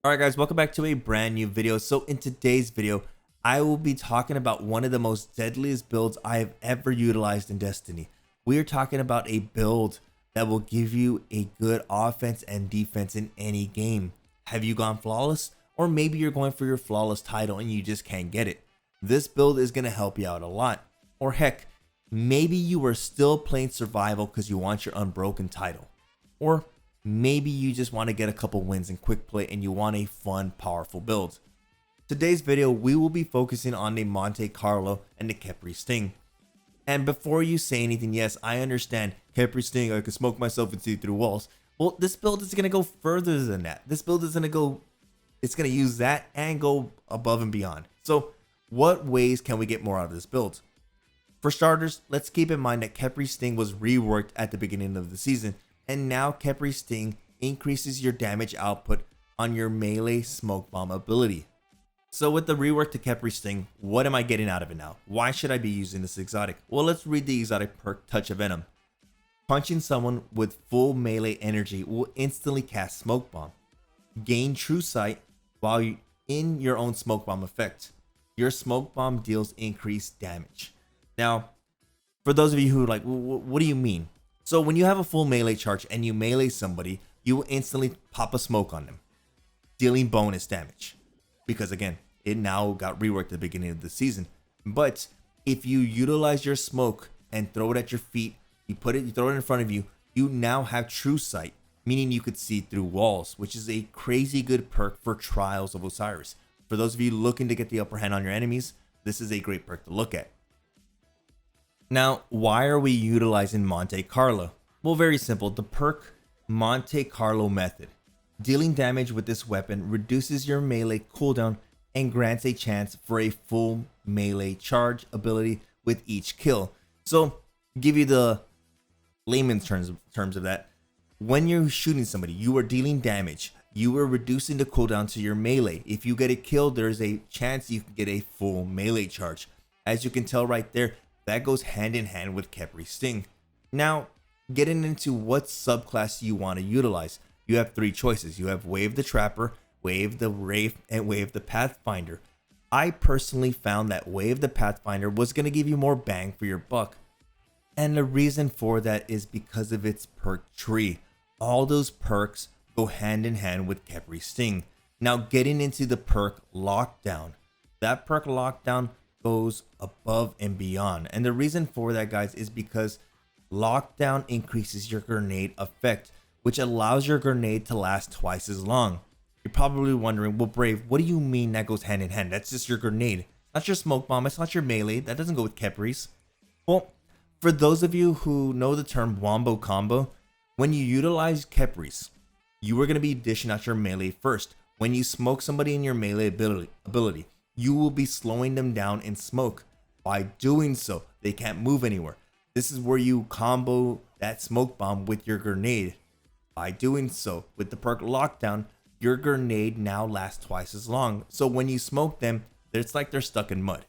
Alright guys, welcome back to a brand new video. So in today's video, I will be talking about one of the most deadliest builds I have ever utilized in Destiny. We are talking about a build that will give you a good offense and defense in any game. Have you gone flawless? Or maybe you're going for your flawless title and you just can't get it. This build is going to help you out a lot. Or heck, maybe you are still playing survival because you want your unbroken title. Or maybe you just want to get a couple wins in quick play and you want a fun, powerful build. Today's video, we will be focusing on the Monte Carlo and the Khepri Sting. And before you say anything, yes, I understand Khepri Sting, I can smoke myself and see through walls. Well, this build is going to go further than that. This build is going to go, it's going to use that and go above and beyond. So what ways can we get more out of this build? For starters, let's keep in mind that Khepri Sting was reworked at the beginning of the season. And now Khepri Sting increases your damage output on your melee smoke bomb ability. So with the rework to Khepri Sting, what am I getting out of it now? Why should I be using this exotic? Well, let's read the exotic perk Touch of Venom. Punching someone with full melee energy will instantly cast smoke bomb. Gain true sight while you in your own smoke bomb effect. Your smoke bomb deals increased damage. Now, for those of you who are like, what do you mean? So when you have a full melee charge and you melee somebody, you will instantly pop a smoke on them, dealing bonus damage. Because again, it now got reworked at the beginning of the season. But if you utilize your smoke and throw it at your feet, you throw it in front of you, you now have true sight, meaning you could see through walls, which is a crazy good perk for Trials of Osiris. For those of you looking to get the upper hand on your enemies, this is a great perk to look at. Now, why are we utilizing Monte Carlo? Well, very simple. The perk Monte Carlo method. Dealing damage with this weapon reduces your melee cooldown and grants a chance for a full melee charge ability with each kill. So, give you the layman's terms of that. When you're shooting somebody, you are dealing damage. You are reducing the cooldown to your melee. If you get a kill, there's a chance you can get a full melee charge. As you can tell right there, that goes hand in hand with Khepri Sting. Now, getting into what subclass you want to utilize. You have three choices. You have Wave the Trapper, Wave the Wraith, and Wave the Pathfinder. I personally found that Wave the Pathfinder was going to give you more bang for your buck. And the reason for that is because of its perk tree. All those perks go hand in hand with Khepri Sting. Now, getting into the perk Lockdown. That perk Lockdown goes above and beyond, and the reason for that, guys, is because Lockdown increases your grenade effect, which allows your grenade to last twice as long. You're probably wondering, well, Brave, what do you mean that goes hand in hand? That's just your grenade, not your smoke bomb. It's not your melee. That doesn't go with Khepri's. Well, for those of you who know the term wombo combo, when you utilize Khepri's, you are going to be dishing out your melee first. When you smoke somebody in your melee ability, you will be slowing them down in smoke. By doing so, they can't move anywhere. This is where you combo that smoke bomb with your grenade. By doing so, with the perk Lockdown, your grenade now lasts twice as long. So when you smoke them, it's like they're stuck in mud.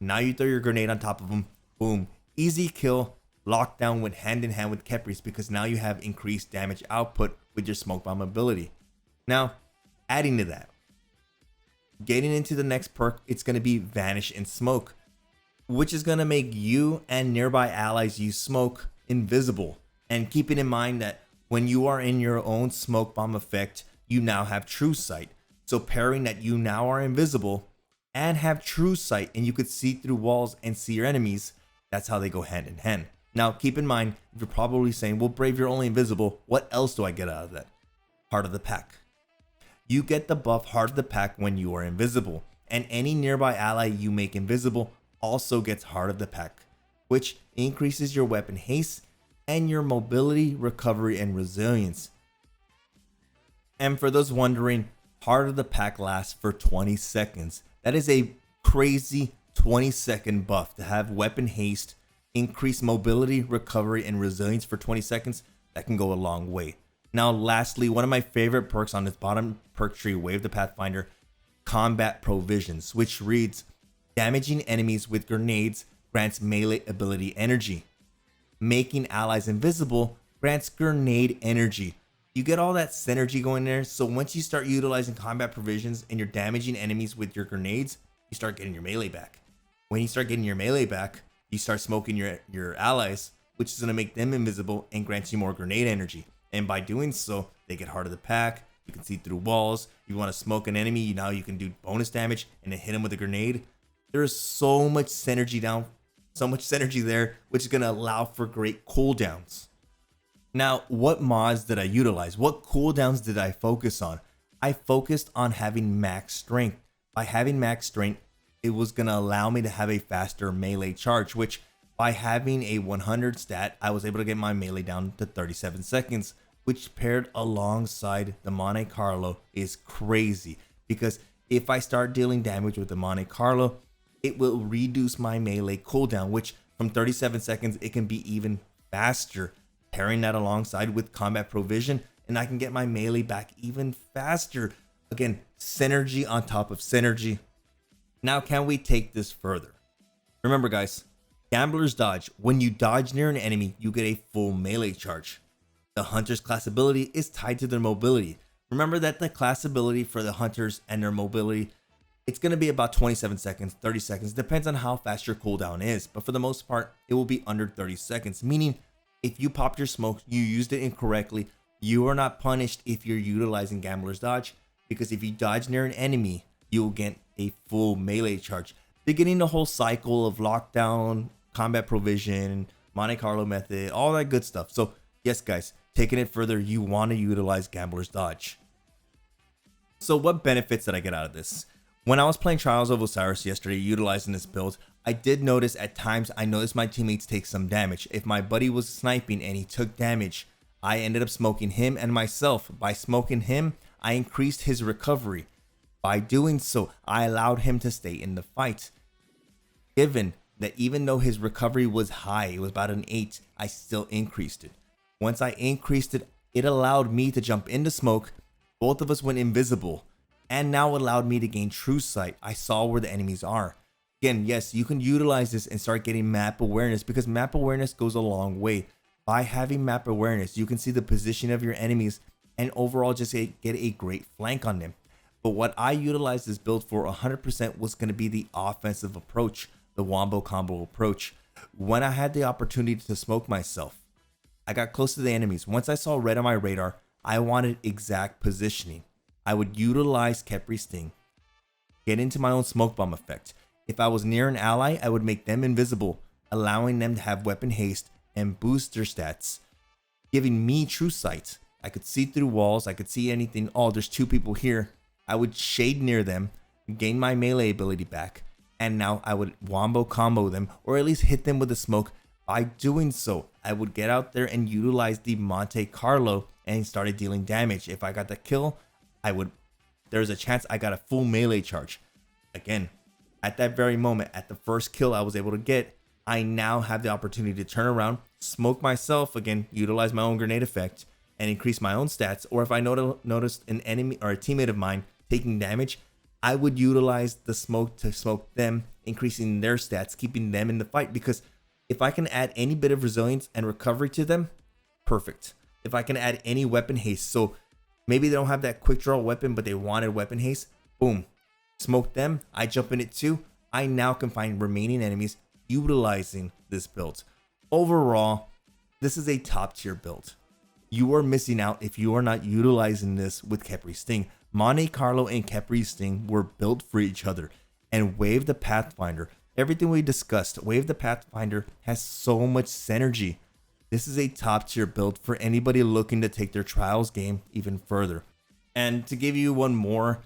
Now you throw your grenade on top of them, boom, easy kill. Lockdown went hand in hand with Khepri's because now you have increased damage output with your smoke bomb ability. Now, adding to that, getting into the next perk, it's going to be Vanish in Smoke, which is going to make you and nearby allies you smoke invisible. And keeping in mind that when you are in your own smoke bomb effect, you now have true sight. So pairing that you now are invisible and have true sight and you could see through walls and see your enemies, that's how they go hand in hand. Now keep in mind, you're probably saying, well, Brave, you're only invisible. What else do I get out of that? Heart of the Pack. You get the buff Heart of the Pack when you are invisible, and any nearby ally you make invisible also gets Heart of the Pack, which increases your weapon haste and your mobility, recovery, and resilience. And for those wondering, Heart of the Pack lasts for 20 seconds. That is a crazy 20-second buff to have weapon haste, increase mobility, recovery, and resilience for 20 seconds. That can go a long way. Now, lastly, one of my favorite perks on this bottom perk tree, Wave the Pathfinder, Combat Provisions, which reads, damaging enemies with grenades grants melee ability energy. Making allies invisible grants grenade energy. You get all that synergy going there. So once you start utilizing combat provisions and you're damaging enemies with your grenades, you start getting your melee back. When you start getting your melee back, you start smoking your allies, which is going to make them invisible and grant you more grenade energy. And by doing so, they get harder to pack. You can see through walls. You want to smoke an enemy, now you can do bonus damage and then hit them with a grenade. There's so much synergy there, which is going to allow for great cooldowns. Now, what mods did I utilize? What cooldowns did I focus on? I focused on having max strength. By having max strength, it was going to allow me to have a faster melee charge, which by having a 100 stat, I was able to get my melee down to 37 seconds, which paired alongside the Monte Carlo is crazy, because if I start dealing damage with the Monte Carlo, it will reduce my melee cooldown, which from 37 seconds, it can be even faster. Pairing that alongside with combat provision, and I can get my melee back even faster. Again, synergy on top of synergy. Now, can we take this further? Remember, guys, Gambler's Dodge. When you dodge near an enemy, you get a full melee charge. The Hunter's class ability is tied to their mobility. Remember that the class ability for the Hunters and their mobility, it's going to be about 27 seconds, 30 seconds. Depends on how fast your cooldown is. But for the most part, it will be under 30 seconds, meaning if you popped your smoke, you used it incorrectly, you are not punished if you're utilizing Gambler's Dodge, because if you dodge near an enemy, you will get a full melee charge, beginning the whole cycle of lockdown, combat provision, Monte Carlo method, all that good stuff. So yes, guys, taking it further, you want to utilize Gambler's Dodge. So what benefits did I get out of this? When I was playing Trials of Osiris yesterday, utilizing this build, I did notice at times I noticed my teammates take some damage. If my buddy was sniping and he took damage, I ended up smoking him and myself. By smoking him, I increased his recovery. By doing so, I allowed him to stay in the fight. Given that even though his recovery was high, it was about an 8, I still increased it. Once I increased it, it allowed me to jump into smoke. Both of us went invisible, and now allowed me to gain true sight. I saw where the enemies are. Again, yes, you can utilize this and start getting map awareness, because map awareness goes a long way. By having map awareness, you can see the position of your enemies and overall just get a great flank on them. But what I utilized this build for 100% was going to be the offensive approach, the wombo combo approach. When I had the opportunity to smoke myself, I got close to the enemies. Once I saw red on my radar, I wanted exact positioning. I would utilize Khepri Sting, get into my own smoke bomb effect. If I was near an ally, I would make them invisible, allowing them to have weapon haste and boost their stats, giving me true sight. I could see through walls, I could see anything. Oh, there's 2 people here. I would shade near them, gain my melee ability back, and now I would wombo combo them, or at least hit them with a smoke. By doing so, I would get out there and utilize the Monte Carlo and started dealing damage. If I got the kill, there's a chance I got a full melee charge. Again, at that very moment, at the first kill I was able to get, I now have the opportunity to turn around, smoke myself again, utilize my own grenade effect, and increase my own stats. Or if I noticed an enemy or a teammate of mine taking damage, I would utilize the smoke to smoke them, increasing their stats, keeping them in the fight. Because if I can add any bit of resilience and recovery to them, perfect. If I can add any weapon haste, so maybe they don't have that quick draw weapon, but they wanted weapon haste, boom, smoke them, I jump in it too. I now can find remaining enemies utilizing this build. Overall, this is a top tier build. You are missing out if you are not utilizing this with Khepri Sting. Monte Carlo and Khepri Sting were built for each other. And Wave the Pathfinder, everything we discussed, Wave the Pathfinder has so much synergy. This is a top tier build for anybody looking to take their Trials game even further. And to give you one more,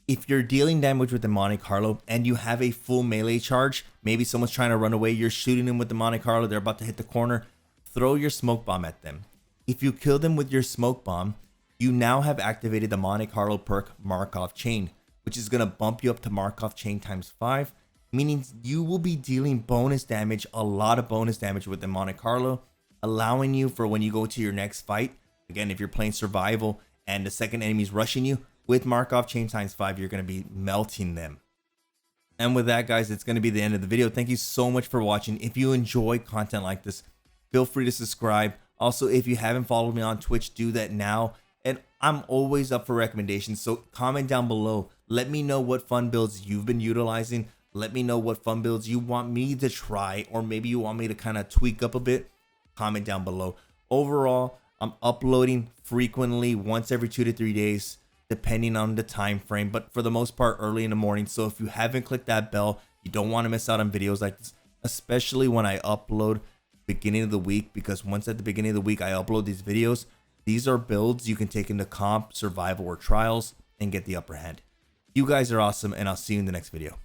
if you're dealing damage with the Monte Carlo and you have a full melee charge, maybe someone's trying to run away, you're shooting them with the Monte Carlo, they're about to hit the corner, throw your smoke bomb at them. If you kill them with your smoke bomb, you now have activated the Monte Carlo perk Markov Chain, which is going to bump you up to Markov Chain times 5, meaning you will be dealing bonus damage, a lot of bonus damage with the Monte Carlo, allowing you for when you go to your next fight. Again, if you're playing survival and the second enemy is rushing you, with Markov Chain times 5, you're going to be melting them. And with that, guys, it's going to be the end of the video. Thank you so much for watching. If you enjoy content like this, feel free to subscribe. Also, if you haven't followed me on Twitch, do that now. and I'm always up for recommendations. So comment down below. Let me know what fun builds you've been utilizing. Let me know what fun builds you want me to try, or maybe you want me to kind of tweak up a bit. Comment down below. Overall, I'm uploading frequently, once every 2 to 3 days, depending on the time frame, but for the most part early in the morning. So if you haven't clicked that bell, you don't want to miss out on videos like this, especially when I upload beginning of the week, because once at the beginning of the week I upload these videos, these are builds you can take into comp, survival, or trials and get the upper hand. You guys are awesome, and I'll see you in the next video.